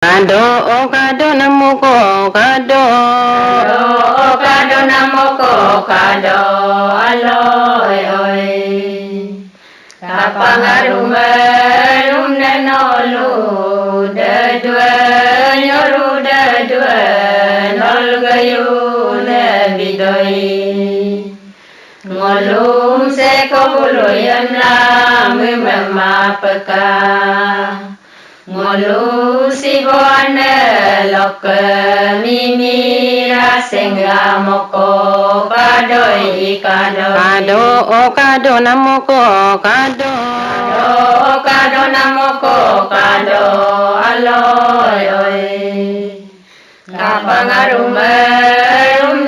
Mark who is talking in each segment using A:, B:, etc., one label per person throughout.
A: Kado okado namuko okado okado namuko okado aloy oy kapangarumelum nenolu dedwe nyoru dedwe nolgayu nebidoy ngolum sekobuluyam la mimapaka ngolu sibone lok mimira senga moko kadoi kado okado namoko kado okado namoko kado aloy oy kapangarume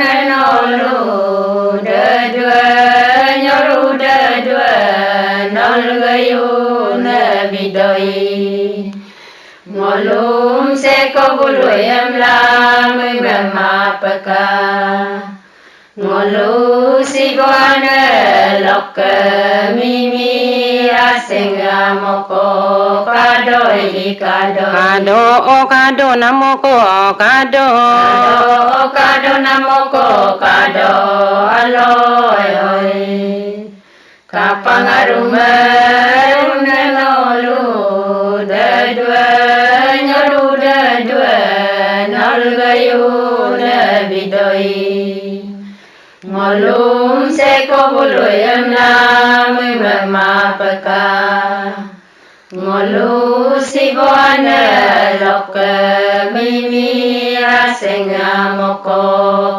A: nenolu dedwe nyoru dedwe nolgayu nebidoi ngolum sekobuluyam la mimapaka ngolu sibone lok mimira senga moko kadoi kado okado namoko kado okado namoko kado aloy oy kapangarume nenolu dedwe nyoru dedwe nolgayu nebidoi ngolum sekobuluyam la mimapaka ngolu sibone lok mimira senga moko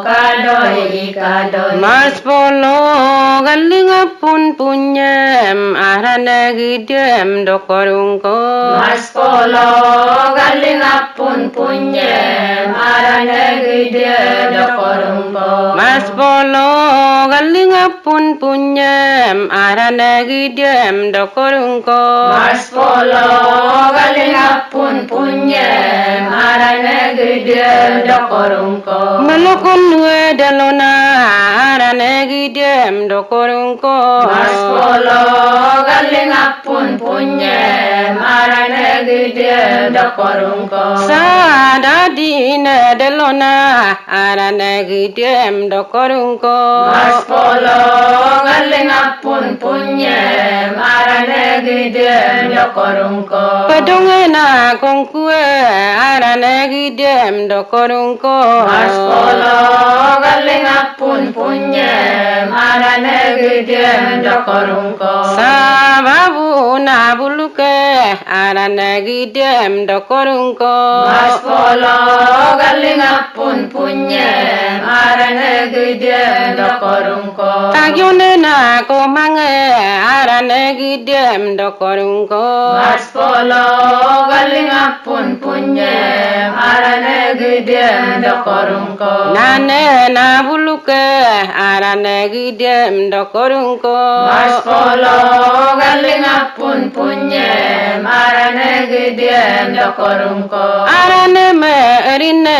A: kadoi mas polo galing apun punyem arane gidem dokorungko mas polo galing apun punyem arane gidem dokorungko mas polo galing apun punyem arane gidem dokorungko mas polo galing apun punyem arane gidem dokorungko malokon wedalona arane gidem dokorungko mas polo galing apun punyem arane gidem dokorungko sadadine delona arane gidem dokorungko mas polo galing apun punyem arane gidem dokorungko padongena kongkue arane gidem dokorungko mas polo galing apun punyem arane gidem dokorungko sababu na buluke arane gidem dokorungko mas polo galing apun punyem arane gidem dokorungko tagyone na komange arane gidem dokorungko mas polo galing apun punyem arane gidem dokorungko nane na buluke arane gidem dokorungko mas polo galing apun punyem arane gidem dokorungko arane me erine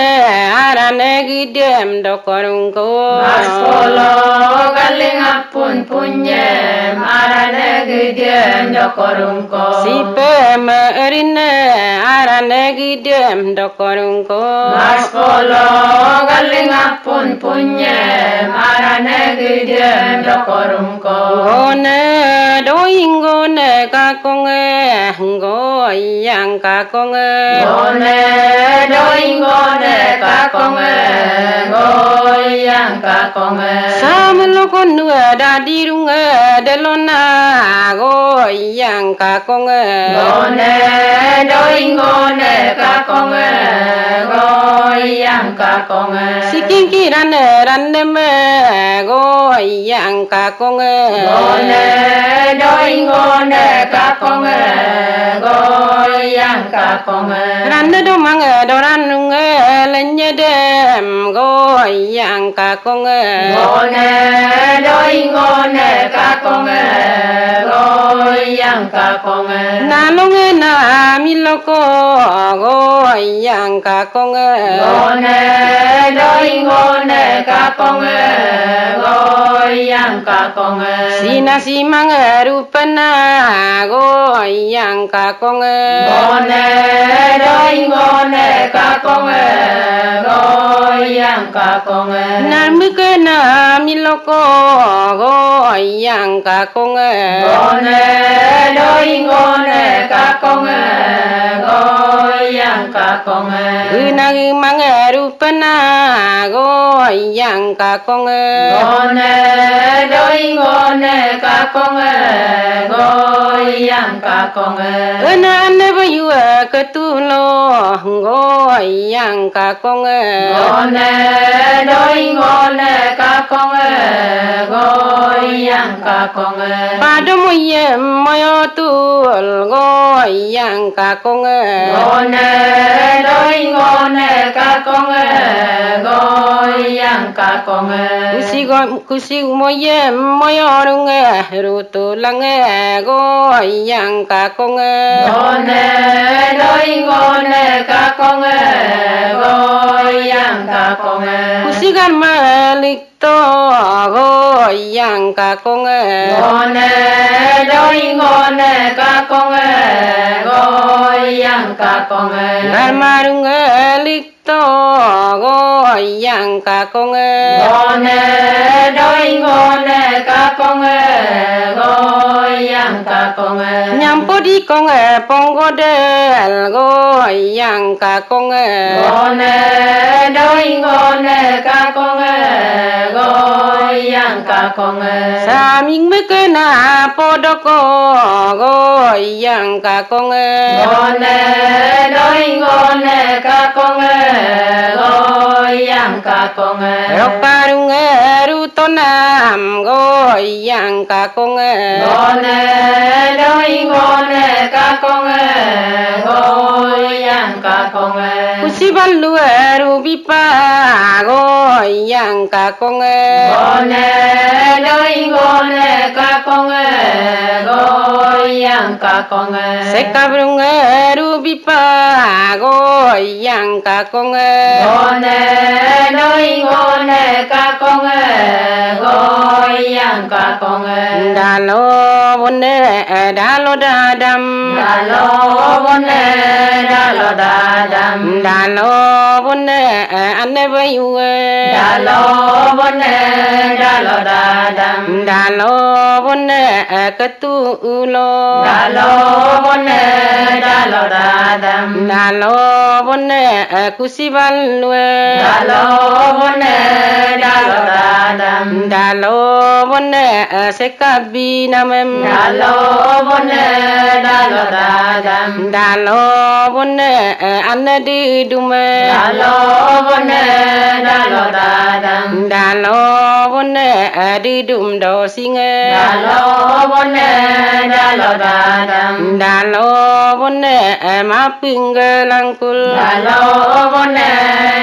A: arane gidem dokorungko mas polo galing apun punyem arane gidem dokorungko sipe me erine arane gidem dokorungko mas polo galing apun punyem arane gidem dokorungko ngone doingone kakonge ngoyang kakonge ngone doingone kakonge ngoyang kakonge samlokon dadirunge delona goyang kakonge ngone doingone kakonge goyang kakonge sikingkirane raneme goyang kakonge ngone doingone kakonge goyang kakonge ranne domange doranunge lenyedem goyang kakonge ngone doingone kakonge
B: yang ca con
A: na long na mi lo ko go yang ca con
B: go ne đôi go ne ca con go yang ca con
A: sina si mang rupana go yang ca con
B: go ne đôi go ne ca con go yang ca con
A: na mi ke na mi lo ko go yang ca con
B: go ne đôi go ne ca con go yang ca con
A: na mang rupana go yang ca con
B: go ne đôi go ne ca con go yang ca con
A: na ne ba yu ka tu lo go yang ca con
B: go ne đôi go ne ca con go yang ca con
A: pa do mo ye mo yo tu go yang ca con
B: go ne đôi go ne ca con go yang ca con
A: kusi mo ye mo yo rung ru tu lang go yang ca con
B: go ne đôi go ne ca con go yang ca con
A: kusi gan ma lik to go yang ca con
B: go ne đôi go ne ca con go yang ca con
A: gan ma rung lik to go yang ca con
B: go ne đôi go ne ca con go yang ca con
A: nhằm bố đi con bông go del go yang ca con
B: go ne đôi go ne ca con go yang ca con
A: sa mình mới cái na bố đó go yang ca con
B: go ne đôi go ne ca con go yang ca con
A: rọc ca rung ru to nam go yang ca con
B: go ne đôi go ne ca con go yang ca con
A: kusi balu ru bi pa go yang ca con
B: go ne đôi go ne ca con go yang ca con
A: se cabrung ru bi pa go yang ca con
B: go ne đôi go ne ca con go yang ca con
A: đà lo bốn đà lo đà đầm
B: đà lo bốn đà lo đà đầm
A: đà lo bốn anh với yêu
B: đà lo bốn đà lo đà đầm
A: đà lo bốn cái tu lo
B: đà lo bốn đà lo đà đầm
A: đà lo bốn kusi balu
B: đà lo bốn đà lo đà đầm
A: đà lo bốn se kabi namem
B: đà lo bốn đà lo đà đầm
A: đà lo bốn anh đi đum
B: đà lo bốn đà lo đà đầm
A: đà lo bốn đi đum đồ sinh
B: đà lo bốn đà lo đà đầm
A: đà lo bốn ma ping langkul
B: đà lo bốn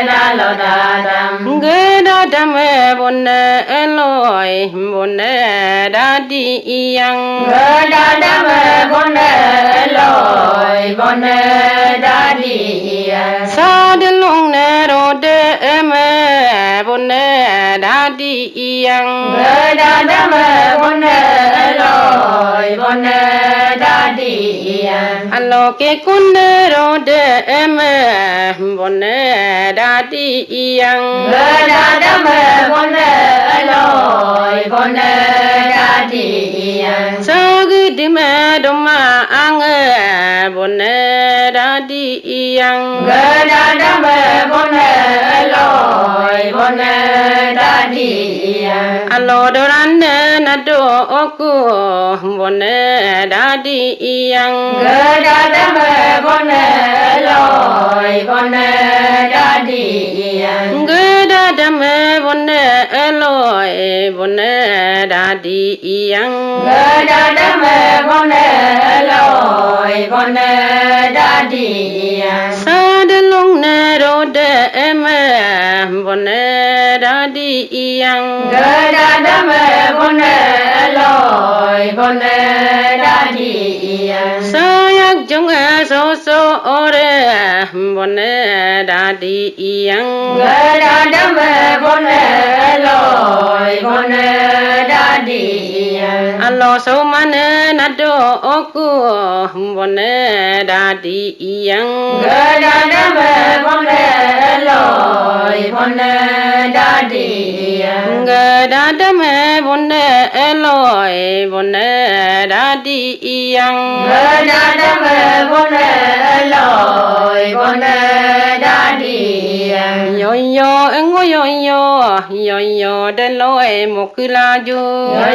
B: đà lo đà đầm
A: ge da đam bốn loi bốn đã đi yang
B: ngơ đà đam bốn loi bốn đà đi
A: sa de long ne ro de em bốn đã đi yang
B: ngơ đà đam bốn loi bốn đà đi
A: alo ke kun ro de em bốn đã đi yang
B: ngơ đà đam bốn loi bốn đà đi
A: sa gu di me do ma ang bốn đã đi yang
B: ngơ đà đam bốn loi bốn đà đi
A: alo do ran na do oku bốn đã đi yang
B: ngơ đà đam bốn loi bốn đà đi
A: ge da đam bốn loi bốn đã đi yang
B: ngơ đà đam bốn loi bốn đà đi
A: sa de long ne ro de em bốn đã đi yang
B: gơ đa đa mê bồn nê lôi bồn nê đa đi yang
A: sa yak chung so so ore bồn nê đa đi yang
B: gơ đa đa mê bồn nê lôi bồn nê đa đi yang
A: alo so mane na do oku bồn nê đa đi yang
B: gơ đa đa mê bồn nê lôi bồn nê đa đi yang
A: ga da da me bồn nê lôi bồn nê đa đi yang
B: gơ đa đa mê bồn nê lôi bồn nê đa đi yang
A: yo yo ngo yo de lôi một cứ la ju
B: yo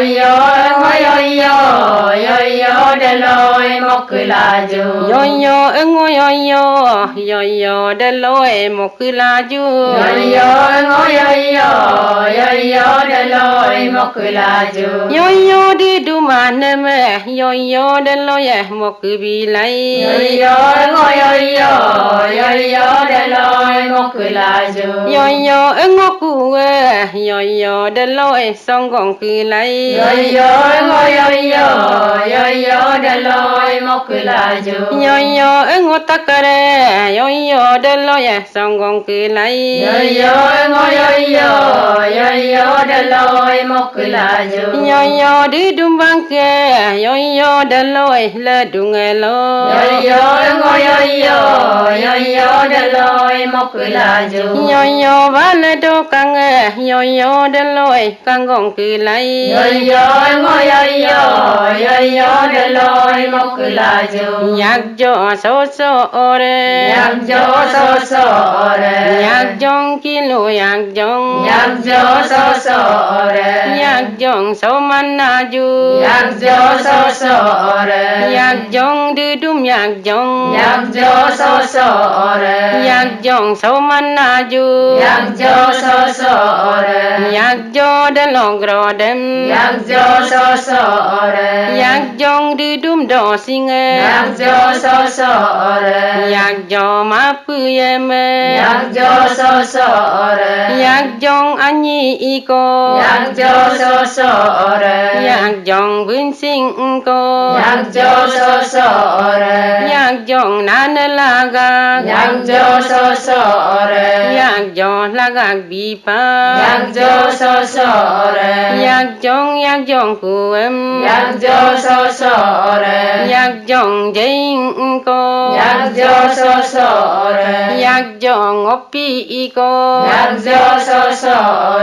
B: yo de lôi một cười là dù
A: yo ngo yo de lôi một cứ la ju
B: yo de lôi một cười là dù
A: yo đi du ma ne me yo de lôi một cứ bi lai
B: yo de lôi một cười là dù
A: yo ngo ku yo de lôi song gong cứ lai
B: yo de lôi một cười là dù
A: yo ngo takare yo de lôi song gong cứ lai
B: yo de lôi một cười là dù
A: yo đi dum bang ke yo de lôi le dung lo
B: yo de lôi một cười là dù
A: yo ba le do kang yo de lôi kang gong cứ lai
B: yo de lôi một cười là dù
A: yak jo so ore
B: yak jo so re
A: yak jong kilo yak jong
B: yak jo so re
A: yak jong so man na ju
B: yak jo so re
A: yak jong du dum yak jong
B: yak jo so re
A: yak jong so man na ju
B: yak jo so re
A: yak jo de long gro dem
B: yak jo so re
A: yak jong du dum do sing
B: yak jo so re
A: yak jo ma pu yem
B: yak jo so re
A: yak jong anyi iko
B: yak jo so re
A: yak jong bun sing ko
B: yak jo so re
A: yak jong nan laga
B: yak jo so re
A: yak jong laga bi pa
B: yak jo so re
A: yak jong kuem
B: yak jo so re
A: yak jong jing ko
B: yak jo so re
A: yak jong opi iko
B: yak jo so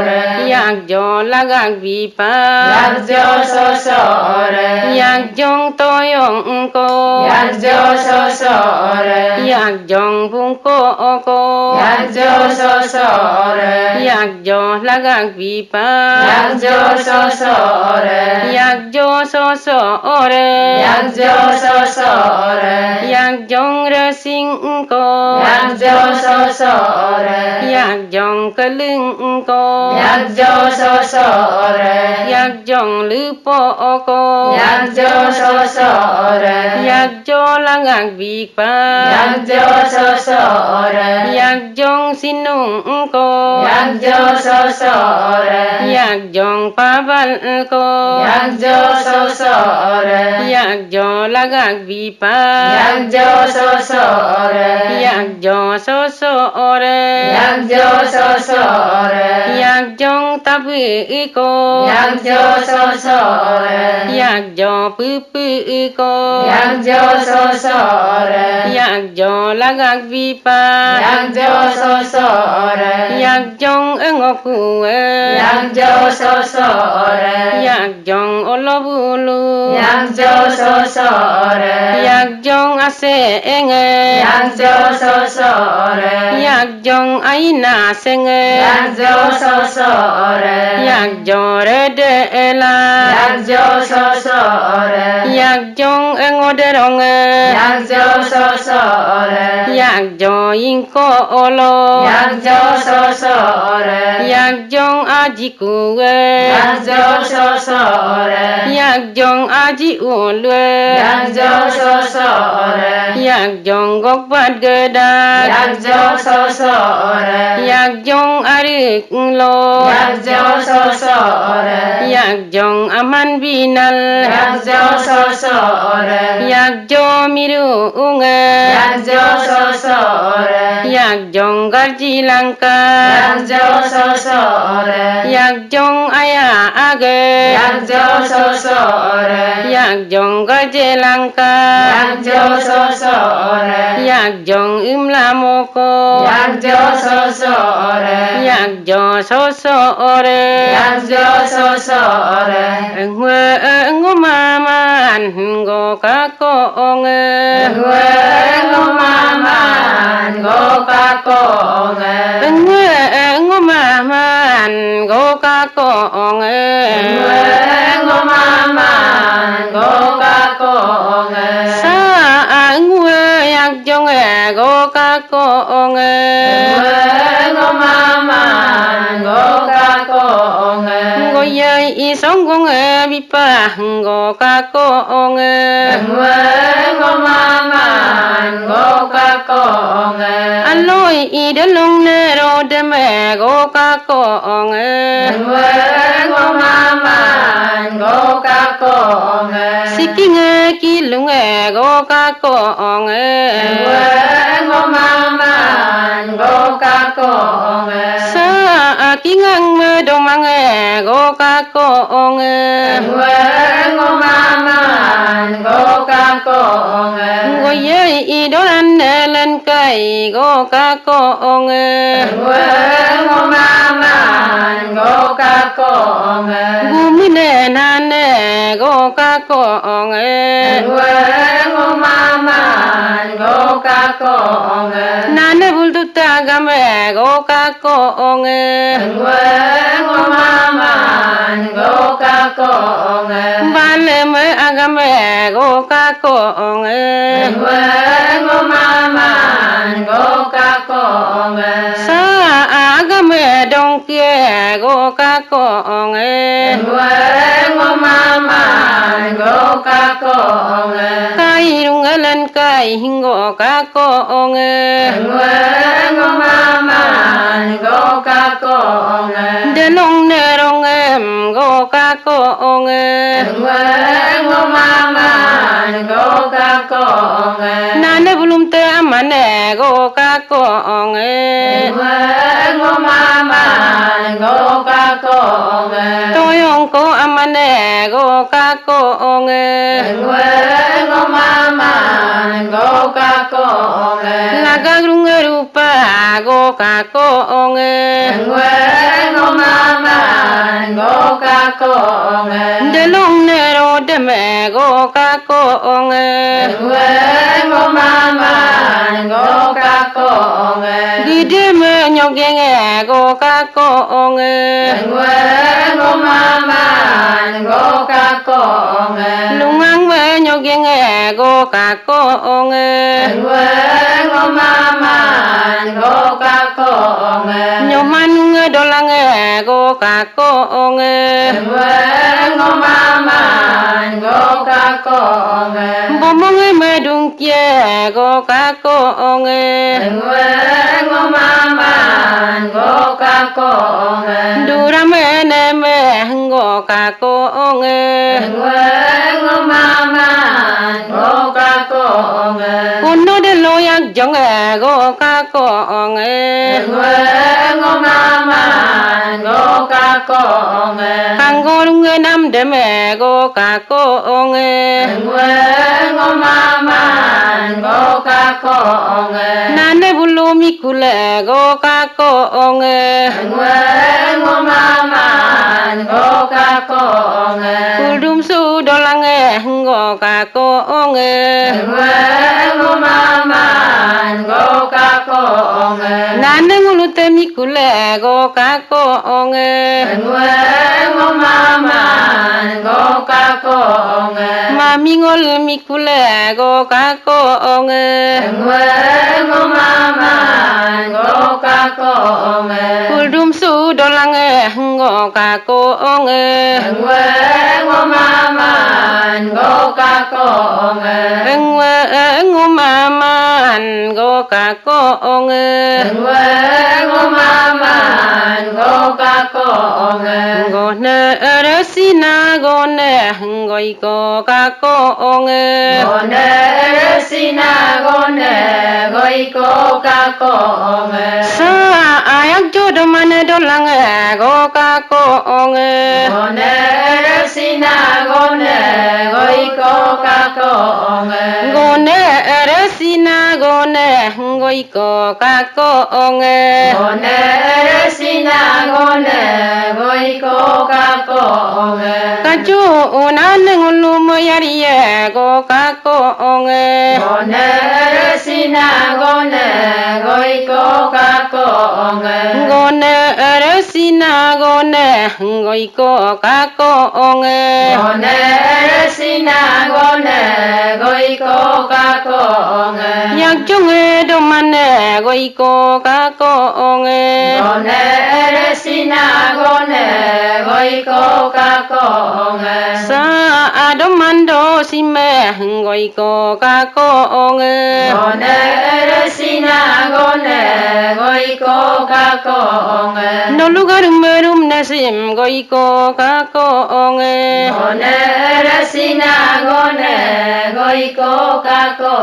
B: re
A: yak jong laga bi pa
B: yak jo so re
A: yak jong toyong ko
B: yak jo so re
A: yak jong bung ko
B: yak jo so re
A: yak jong laga bi pa
B: yak jo so re
A: yak jo so ore
B: yak jo so re
A: yak jong re sing ko
B: yak jo so re
A: yak jong ka lưng ko
B: yak jo so re
A: yak jong lư po ko
B: yak jo so re
A: yak jo laga bi pa
B: yak jo so re
A: yak jong sinung ko
B: yak jo so re
A: yak jong pa bal ko
B: yak jo so re
A: yak jo laga bi pa
B: yak jo so re
A: yak jo so ore
B: yak jo so re
A: yak jong tabu ko
B: yak jo so re
A: yak jo pu ko
B: yak jo so re
A: yak jo laga bi pa
B: yak jo so re
A: yak jong ngoku
B: yak jo so re
A: yak jong olobulu
B: yak jo so re
A: yak jong ase enge
B: yak jo so re
A: yak jong aina senge
B: yak jo so re
A: yak jo re de la
B: yak jo so re
A: yak jong ngoderong
B: yak jo so re
A: yak jo yin ko olo
B: yak jo so re
A: yak jong aji ku
B: yak jo so re
A: yak jong aji ulwe
B: yak jo so re
A: yak jong gok bat gedak
B: yak jo so re
A: yak jong ari alik lo
B: Yakjo sosore
A: yakjong aman binal
B: Yakjo sosore
A: yakjo miru unga
B: Yakjo sosore
A: yakjong garji langka
B: Yakjo sosore
A: yakjong aya age
B: Yakjo sosore
A: yakjong garje langka
B: Yakjo sosore
A: yakjong imlamoko
B: Yakjo sosore
A: yakjo sosore
B: Yakjo sosore
A: ngumaman go kako onge
B: Ngumaman go kako onge
A: ngumaman go kako onge
B: Ngumaman go kako onge
A: sa yakjong go kako onge
B: Ngumaman go kako onge
A: go yai isong go bipa go kako onge
B: Ngumaman go kako onge
A: aloi idalung nero deme go kako onge
B: Ngumaman go kako onge
A: sikinge kilunge go kako onge
B: Ngumaman go kako onge
A: sa akingang medomange go kako onge
B: Ngumaman go kako onge
A: go yai idolan len kai go kako onge
B: Ngumaman go kako onge
A: gumine nane go kako onge
B: Ngumaman go kako onge
A: nane bultuta game go kako onge
B: Ngumaman go kako onge
A: vale me agame go kako onge
B: Ngumaman go kako onge
A: sa agame dong kia go kako onge
B: Ngumaman go kako onge
A: kai rungalen kai hingo kako onge
B: Ngumaman go kako onge
A: delong nerong em go kako onge
B: Ngumaman go kako onge
A: nane belum te amane go kako onge
B: Ngumaman go kako onge
A: toyong ko amane go kako onge
B: Ngumaman go kako onge
A: lagang rungerupa go kako onge
B: Ngumaman go kako onge
A: delong nero deme go kako onge
B: Ngumaman go kako onge
A: dideme nyogenge go kako onge
B: Ngumaman go kako onge
A: lungang me nyogenge go kako onge
B: Ngumaman go kako onge
A: nyoman ngedolange go kako onge
B: Ngumaman go kako onge
A: bomonge medung kie go kako onge
B: Ngumaman go kako onge
A: durame neme go kako onge
B: Ngumaman go kako onge
A: kuno de loyak jonge go kako onge
B: Ngumaman go kako onge
A: kanggo lunge nam deme go kako onge
B: Ngumaman go kako onge
A: nane bulu mikule go kako onge
B: Ngumaman go kako onge
A: kudum su dolange go kako onge
B: Ngumaman go kako onge
A: nane ngulute mikule go kako onge
B: Ngumaman go kako onge
A: mami ngol mikule go kako onge
B: Ngumaman go kako onge
A: kudum su dolange go kako onge
B: Ngumaman go kako onge
A: ngumaman go kako onge
B: Ngumaman go
A: gone resina gone ngoi ko ka ko nge
B: gone resina gone goi ko ka ko nge
A: sa ayak jodo mane dolang go ka ko nge
B: gone resina gone goi ko ka ko nge
A: gone resina gone ngoi ko ka ko nge
B: gone resina gone goi ko ka ko nge
A: ka chu una ngulu mo yari go ka ko nge
B: gone resina gone goi ko ka ko nge
A: gone resina gone ngoi ko ka ko nge
B: gone resina gone goi ko ka ko nge
A: yak chung do mane goi ko ka ko nge
B: gone resina gone goi ko ka ko nge
A: sa ado mando sime goi ko ka ko nge
B: gone resina gone goi ko ka ko nge
A: no lugar merum nasim goi ko ka ko nge
B: gone resina gone goi ko ka ko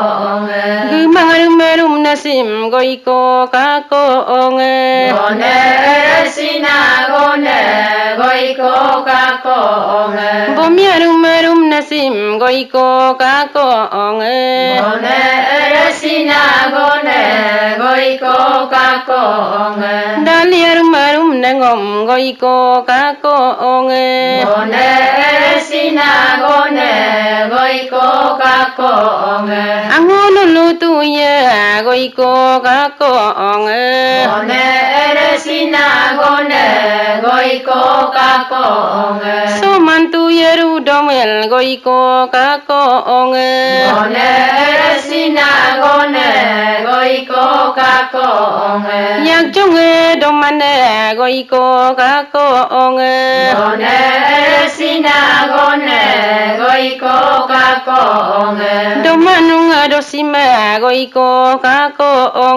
B: nge
A: gumar merum nasim goi ko ka ko nge
B: gone resina gone goi ko ka ko nge
A: bomiarum merum nasim goi ko ka ko nge
B: gone resina gone goi ko ka ko nge
A: daliar merum nengom goi ko ka ko nge
B: gone resina gone goi ko ka ko nge
A: angono lutu ye goi ko ka ko nge
B: gone resina gone goi ko ka ko nge
A: so mantu yeru domel goi ko ka ko nge
B: gone resina gone goi ko ka ko nge
A: yak chung domane goi ko ka ko nge
B: gone resina gone goi ko ka ko nge
A: domanung dosime goi ko ka ko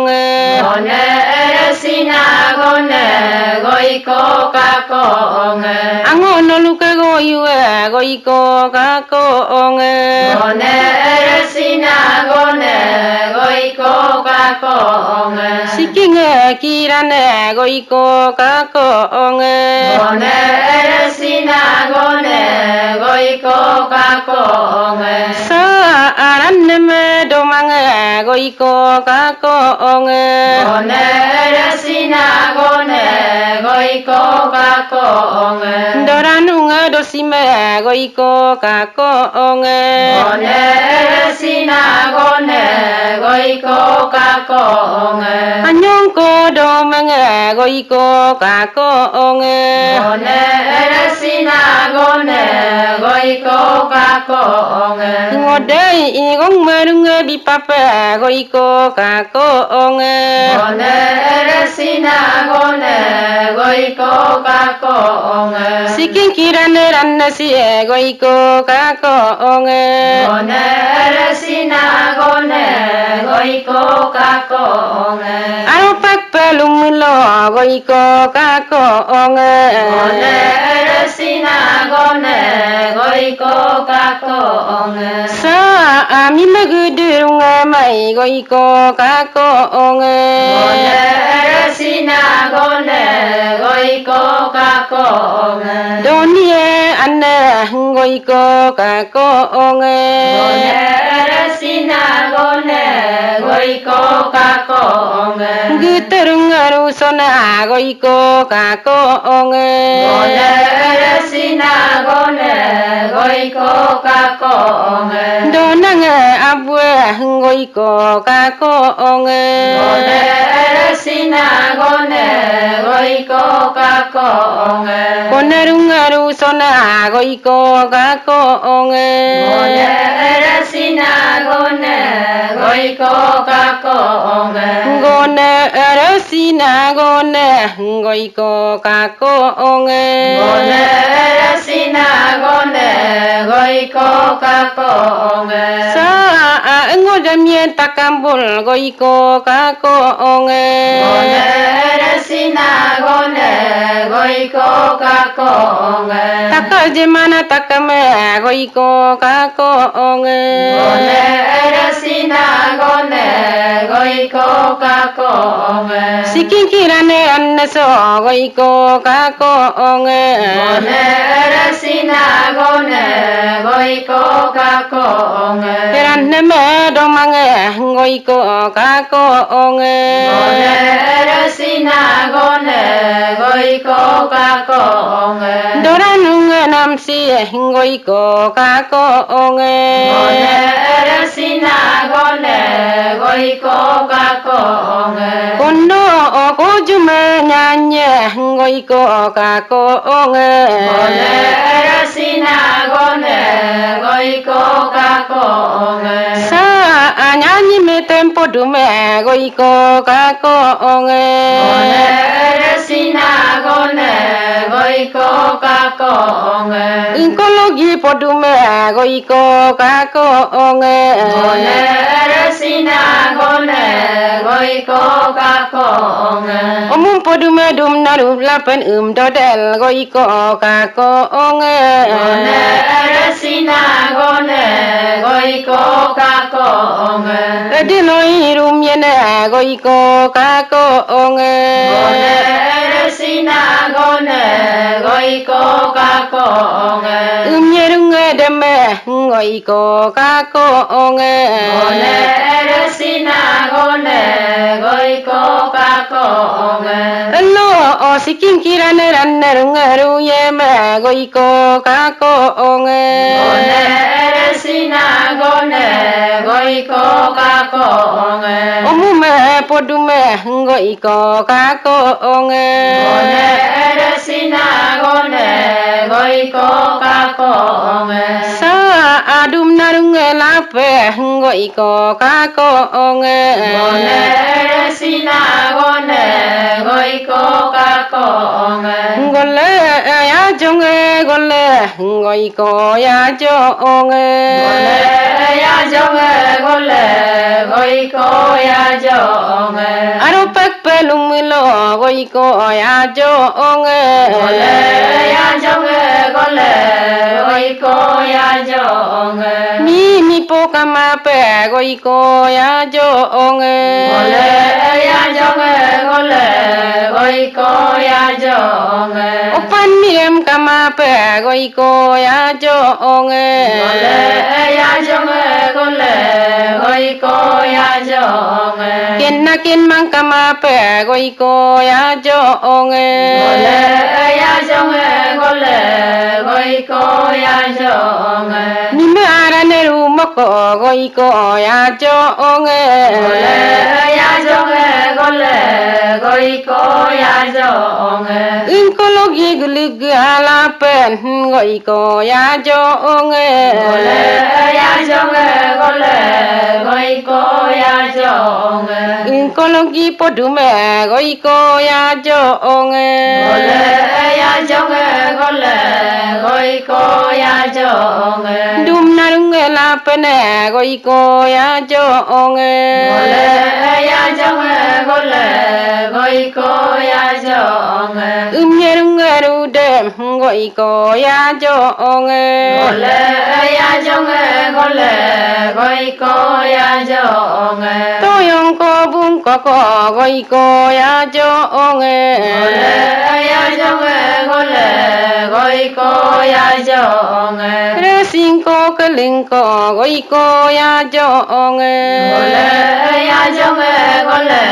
A: nge
B: gone resina gone goi ko ka ko nge
A: angono luka goyue goi ko ka ko nge
B: gone resina gone goi ko ka ko nge
A: sikinge kirane goi ko ka ko nge
B: gone resina gone goi ko ka ko nge
A: sa aranne me domange goi ko ka ko nge
B: gone resina gone goi ko ka ko nge
A: doranung dosime goi ko ka ko nge
B: gone resina gone goi ko ka ko nge
A: anyong ko domange goi ko ka ko nge
B: gone resina gone goi ko ka ko nge
A: ngodai igong merung bipape goi ko ka ko nge
B: gone resina gone goi ko ka ko nge
A: siking kirane ranne si goi ko ka ko nge
B: gone resina gone goi ko ka ko nge
A: aropak pelum lo goi ko ka ko nge
B: gone resina gone goi ko ka ko nge
A: sa ami magudurung mai goi ko ka ko nge
B: gone resina gone goi ko ka ko nge
A: donie anne goi ko ka ko nge
B: gone resina gone goi ko ka ko nge
A: guterung aru sona goi ko ka ko nge
B: gone resina gone goi ko ka ko nge
A: donang abwe goi ko ka ko nge
B: gone resina gone goi ko ka ko nge
A: konerung aru sona goi ko ka ko nge
B: gone resina gone goi ko ka ko nge
A: gone resina gone goi ko ka ko nge
B: gone resina gone goi ko ka ko nge
A: sa ngodamien takambul goi ko ka ko nge
B: gone resina gone goi ko ka ko nge
A: takajimana takame goi ko ka ko nge
B: gone rasina gone goi ko ka ko nge
A: sikinkirane annaso goi ko ka ko nge
B: gone rasina gone goi ko ka ko nge
A: ranne me domange goi ko ka ko nge
B: gone rasina gone goi ko ka ko nge
A: doranunge namsi goi ko ka ko nge
B: gone rasina gone goi ko ka ko nge
A: kondo ko jume nyanye goi ko ka ko nge
B: gone rasina gone goi ko ka ko nge
A: sa anyanyi me tempo dume goi ko ka ko nge
B: gone rasina gone goi ko ka ko nge
A: inkologi podume goi ko ka ko nge
B: gone rasina gone goi ko ka ko nge
A: omum podume dum naru lapen dodel goi ko ka ko nge
B: gone rasina gone goi ko ka ko nge
A: ediloi rum yene goi ko ka ko nge
B: gone rasina gone goi ko ka ko nge
A: nyerunge deme goi ko ka ko nge
B: gone rasina gone goi ko ka ko nge
A: lo o sikin kirane rannerungeru yeme goi ko ka ko nge
B: gone rasina gone goi ko ka ko nge
A: omume podume goi ko ka ko nge
B: gone rasina gone goi ko ka ko nge
A: sa adum narunge lape goi ko ka ko nge
B: gone rasina gone goi ko ka ko nge
A: gole ya jonge gole goi ko ya jonge
B: gole ya jonge gole goi ko ya jonge
A: aro pek pelumilo goi ko ya jonge
B: gole ya jonge gole goi ko ya jonge
A: mi po kama pe goi ko ya jonge
B: gole ya jonge gole goi ko ya jonge
A: opan miem kama pe goi ko ya jonge
B: gole ya jonge gole goi ko ya jonge
A: kin mang kama pe goi ko ya jonge
B: gole ya jonge gole goi ko ya jonge
A: ni me arane ru moko goi ko ya jonge
B: gole ya jonge gole goi ko ya jonge
A: inkologi gulig ala pen goi ko ya jonge
B: gole ya jonge gole goi ko ya jonge
A: inkologi podume goi ko ya jonge
B: gole ya jonge gole goi ko ya jonge
A: dum narunge la pene goi ko ya jonge
B: gole ya jonge gole goi ko ya jonge
A: nyerunge ru dem goi ko ya jonge
B: gole ya jonge gole goi ko ya jonge
A: toyong ko bung ko goi ko ya jonge
B: gole ya jonge gole goi ko ya jonge
A: resing ko keling ko goi ko ya jonge
B: gole ya jonge gole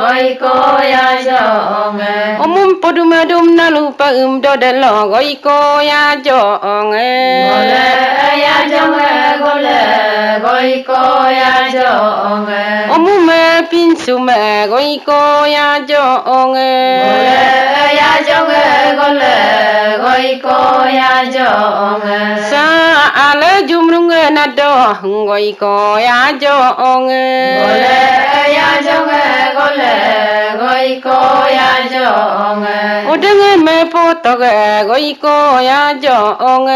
B: goi ko ya jonge
A: omum podume dum nalu pa dodelo goi ko ya jonge
B: gole ya jonge gole goi ko ya jonge
A: omume pinsume goi ko ya jonge
B: gole ya jonge gole goi ko ya jonge
A: sa ale jumrunge nado goi ko ya jonge
B: gole ya jonge gole goi ko ya chong
A: ô đừng mẹ phụ tộc gọi cô ya chong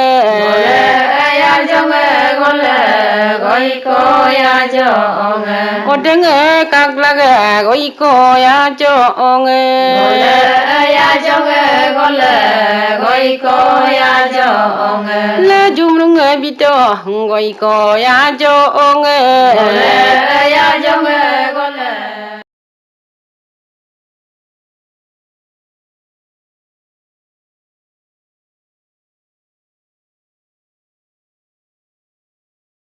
B: ya chong con lệ gọi cô ya chong
A: ô đừng các là gọi cô ya chong
B: ya chong con lệ gọi cô ya chong
A: lê chung lúc người bị cho gọi cô ya chong